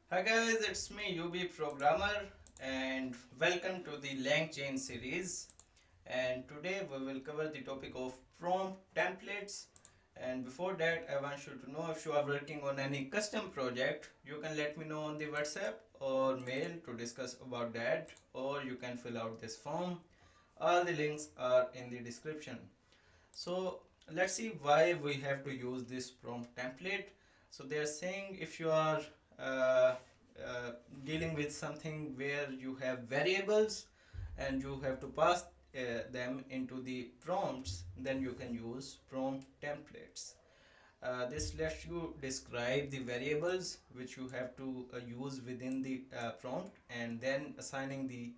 Hi guys, it's me UBprogrammer and welcome to the LangChain series. And today we will cover the topic of prompt templates. And before that, I want you to know if you are working on any custom project, you can let me know on the WhatsApp or mail to discuss about that, or you can fill out this form. All the links are in the description. So let's see why we have to use this prompt template. So they are saying if you are uh, uh, dealing with something where you have variables and you have to pass them into the prompts, then you can use prompt templates. This lets you describe the variables which you have to use within the prompt and then assigning the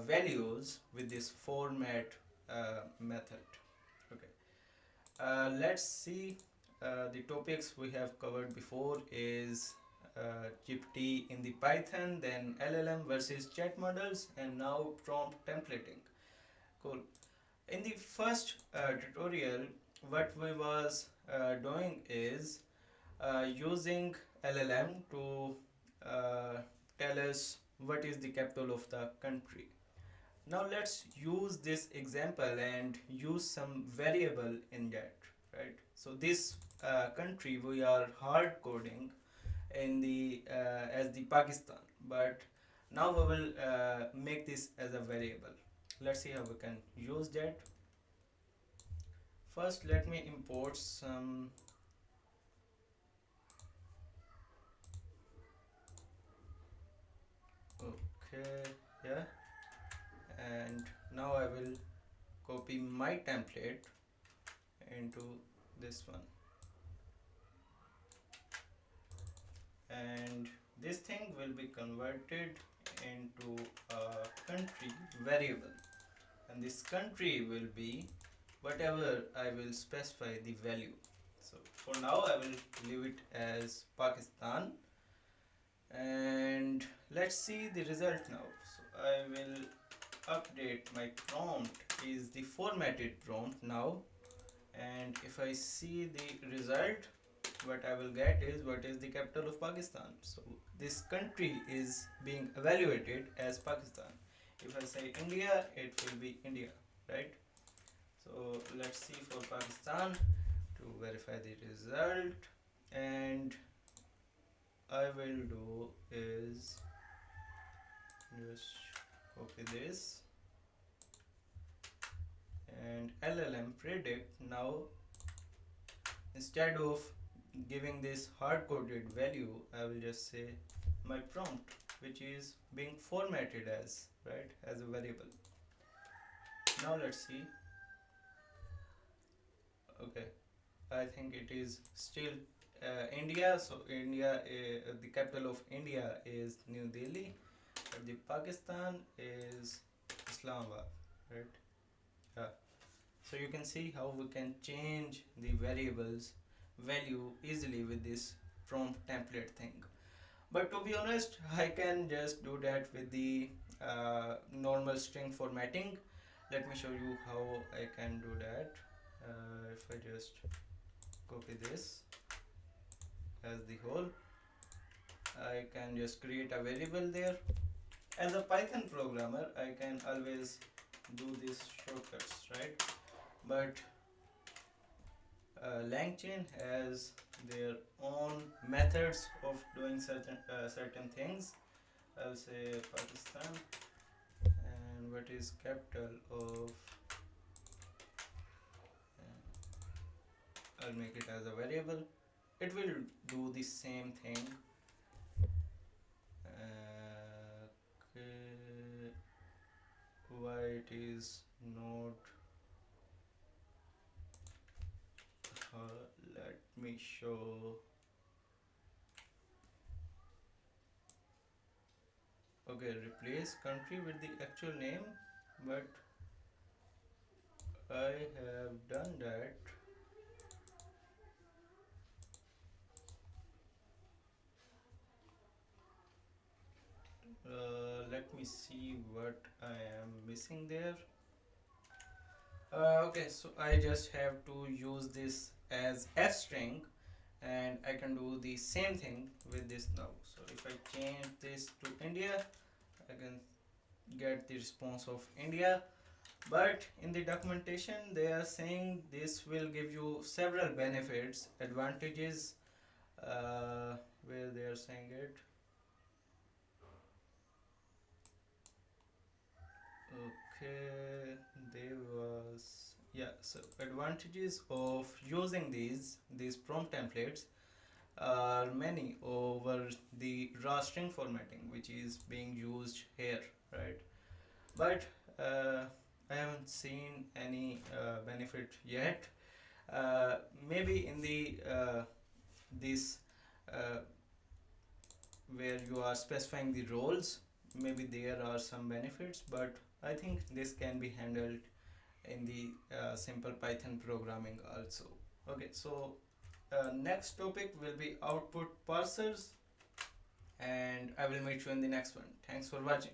values with this format method. Okay. Let's see the topics we have covered before is GPT in the Python, then LLM versus chat models, and now prompt templating. Cool. In the first tutorial, what we was doing is using LLM to tell us what is the capital of the country. Now let's use this example and use some variable in that, right? So this country we are hard coding in the as the Pakistan, but now we will make this as a variable. Let's see how we can use that. First, let me import some. Okay, yeah, and now I will copy my template into this one. And this thing will be converted into a country variable, and this country will be whatever I will specify the value. So for now I will leave it as Pakistan, and let's see the result now. So I will update my prompt is the formatted prompt now, and if I see the result, what I will get is what is the capital of Pakistan. So this country is being evaluated as Pakistan. If I say India, it will be India, right? So let's see for Pakistan to verify the result, and I will do is just copy this and LLM predict. Now instead of giving this hard-coded value, I will just say my prompt, which is being formatted as, right, as a variable. Now let's see. Okay, I think it is still India. So India, the capital of India is New Delhi, but the Pakistan is Islamabad, right? Yeah. So you can see how we can change the variables value easily with this prompt template thing. But to be honest, I can just do that with the normal string formatting. Let me show you how I can do that. If I just copy this as the whole, I can just create a variable there. As a Python programmer, I can always do these shortcuts, right? But LangChain has their own methods of doing certain things. I'll say Pakistan, and what is capital of, I'll make it as a variable. It will do the same thing. Okay, why it is not, let me show. Okay, replace country with the actual name, but I have done that. Let me see what I am missing there. Okay, so I just have to use this as f string, and I can do the same thing with this now. So if I change this to India, I can get the response of India. But in the documentation they are saying this will give you several benefits, advantages, where they are saying it. Okay, there was, yeah, so advantages of using these prompt templates are many over the raw string formatting which is being used here, right? But I haven't seen any benefit yet. Maybe in the this uh, where you are specifying the roles, maybe there are some benefits, but I think this can be handled in the simple Python programming also. Okay, so next topic will be output parsers, and I will meet you in the next one. Thanks for watching.